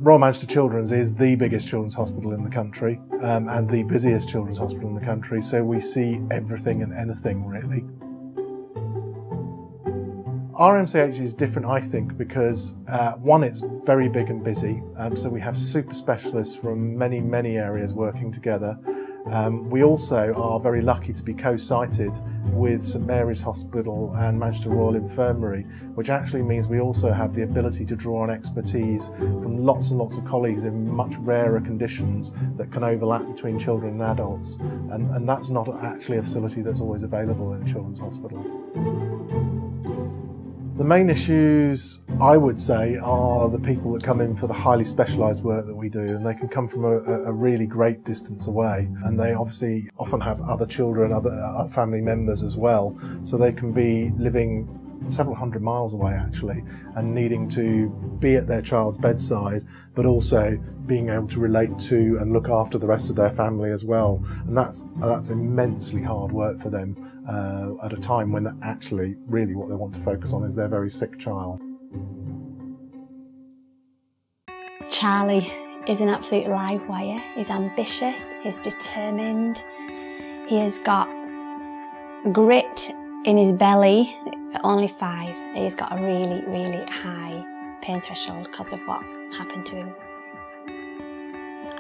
Royal Manchester Children's is the biggest children's hospital in the country and the busiest children's hospital in the country, so we see everything and anything really. RMCH is different, I think, because one, it's very big and busy, so we have super specialists from many areas working together. We also are very lucky to be co-sited with St Mary's Hospital and Manchester Royal Infirmary, which actually means we also have the ability to draw on expertise from lots and lots of colleagues in much rarer conditions that can overlap between children and adults, and that's not actually a facility that's always available in a children's hospital. The main issues, I would say, are the people that come in for the highly specialised work that we do, and they can come from a really great distance away, and they obviously often have other children, other family members as well, so they can be living several hundred miles away actually, and needing to be at their child's bedside, but also being able to relate to and look after the rest of their family as well, and that's immensely hard work for them at a time when actually really what they want to focus on is their very sick child. Charlie is an absolute live wire. He's ambitious, he's determined, he has got grit in his belly. At only 5, he's got a really high pain threshold because of what happened to him.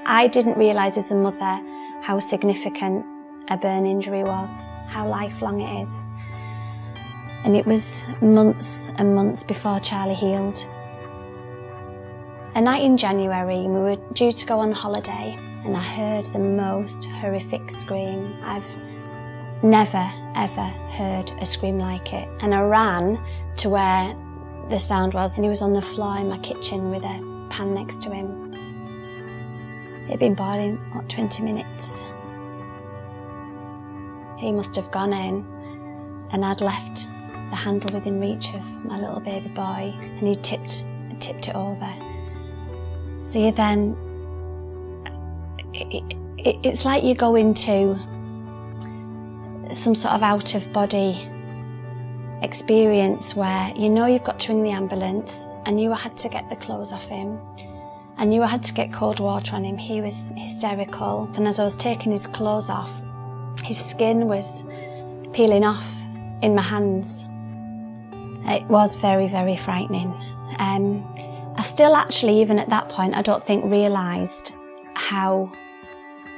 I didn't realise as a mother how significant a burn injury was, how lifelong it is. And it was months and months before Charlie healed. A night in January, we were due to go on holiday, and I heard the most horrific scream. I've never ever heard a scream like it, and I ran to where the sound was, and he was on the floor in my kitchen with a pan next to him. It had been boiling, what, 20 minutes. He must have gone in, and I'd left the handle within reach of my little baby boy, and he tipped it over. So you then, it's like you go into some sort of out-of-body experience where you know you've got to ring the ambulance, and you had to get the clothes off him, and you had to get cold water on him. He was hysterical, and as I was taking his clothes off, his skin was peeling off in my hands. It was very frightening. I still actually, even at that point, I don't think realised how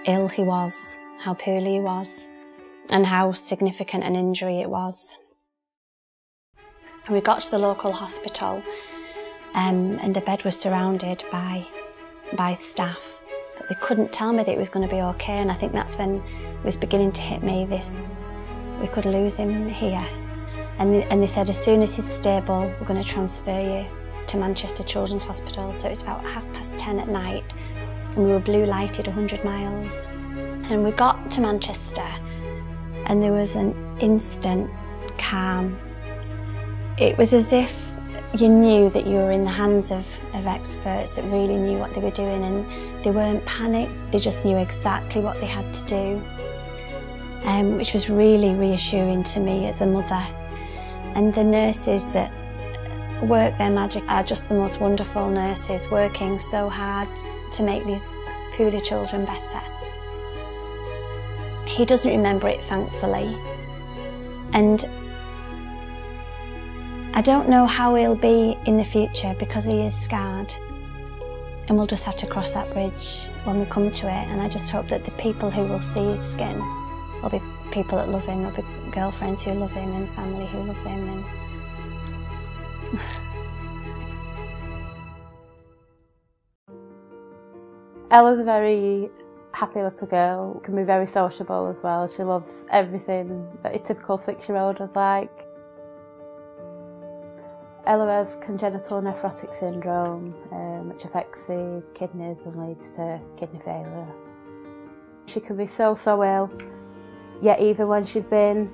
ill he was, how poorly he was, and how significant an injury it was. We got to the local hospital, and the bed was surrounded by staff, but they couldn't tell me that it was going to be okay, and I think that's when it was beginning to hit me, we could lose him here. And they said as soon as he's stable, we're going to transfer you to Manchester Children's Hospital. So it was about 10:30 at night, and we were blue lighted 100 miles. And we got to Manchester, and there was an instant calm. It was as if you knew that you were in the hands of experts that really knew what they were doing, and they weren't panicked, they just knew exactly what they had to do, which was really reassuring to me as a mother. And the nurses that work their magic are just the most wonderful nurses, working so hard to make these poorly children better. He doesn't remember it, thankfully, and I don't know how he'll be in the future because he is scarred, and we'll just have to cross that bridge when we come to it. And I just hope that the people who will see his skin will be people that love him, there'll be girlfriends who love him and family who love him. And Ella's a very happy little girl, can be very sociable as well. She loves everything that a typical 6-year-old would like. Ella has congenital nephrotic syndrome, which affects the kidneys and leads to kidney failure. She can be so ill, yet even when she's been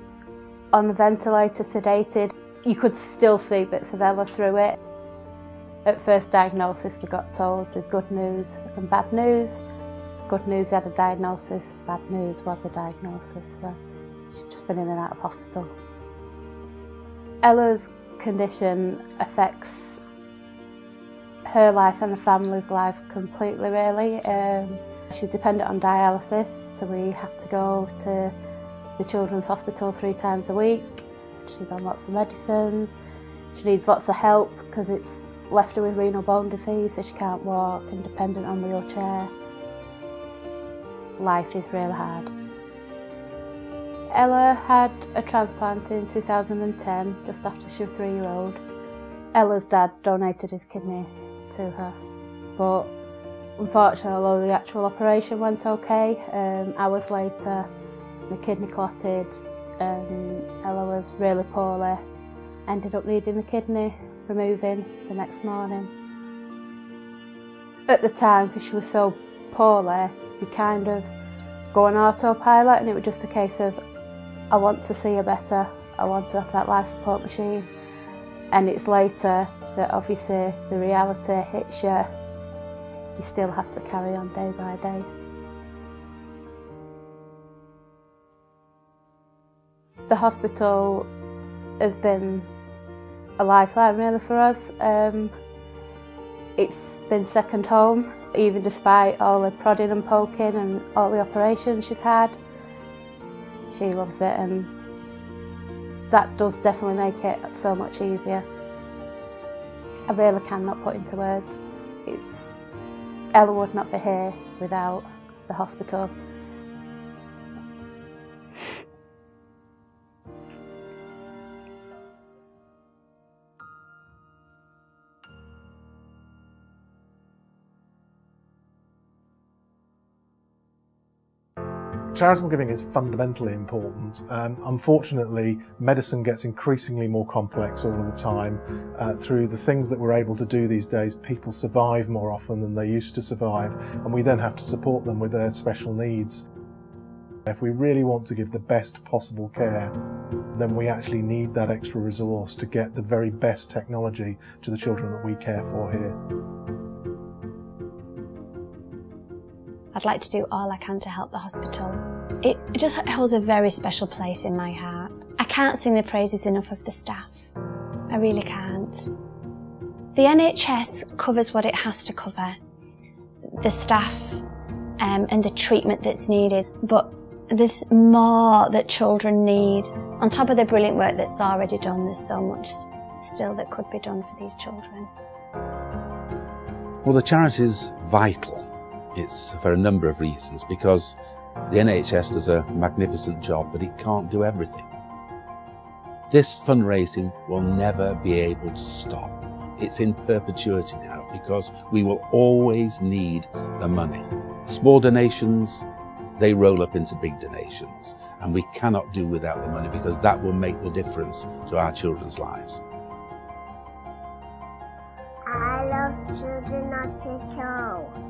on the ventilator sedated, you could still see bits of Ella through it. At first diagnosis we got told there's good news and bad news. Good news, had a diagnosis, bad news was a diagnosis, so she's just been in and out of hospital. Ella's condition affects her life and the family's life completely, really. She's dependent on dialysis, so we have to go to the Children's Hospital 3 times a week. She's on lots of medicines. She needs lots of help because it's left her with renal bone disease, so she can't walk and dependent on wheelchair. Life is really hard. Ella had a transplant in 2010, just after she was 3-year-old. Ella's dad donated his kidney to her, but unfortunately, although the actual operation went okay, hours later the kidney clotted and Ella was really poorly, ended up needing the kidney removing the next morning. At the time, because she was so poorly, we kind of go on autopilot, and it was just a case of, I want to see her better, I want to have that life support machine. And it's later that obviously the reality hits you. You still have to carry on day by day. The hospital has been a lifeline really for us. It's been second home, even despite all the prodding and poking and all the operations she's had. She loves it, and that does definitely make it so much easier. I really cannot put into words. Ella would not be here without the hospital. Charitable giving is fundamentally important. Unfortunately, medicine gets increasingly more complex all of the time. Through the things that we're able to do these days, people survive more often than they used to survive, and we then have to support them with their special needs. If we really want to give the best possible care, then we actually need that extra resource to get the very best technology to the children that we care for here. I'd like to do all I can to help the hospital. It just holds a very special place in my heart. I can't sing the praises enough of the staff. I really can't. The NHS covers what it has to cover, the staff and the treatment that's needed, but there's more that children need. On top of the brilliant work that's already done, there's so much still that could be done for these children. Well, the charity is vital. It's for a number of reasons, because the NHS does a magnificent job, but it can't do everything. This fundraising will never be able to stop. It's in perpetuity now, because we will always need the money. Small donations, they roll up into big donations, and we cannot do without the money, because that will make the difference to our children's lives. I love children not to go.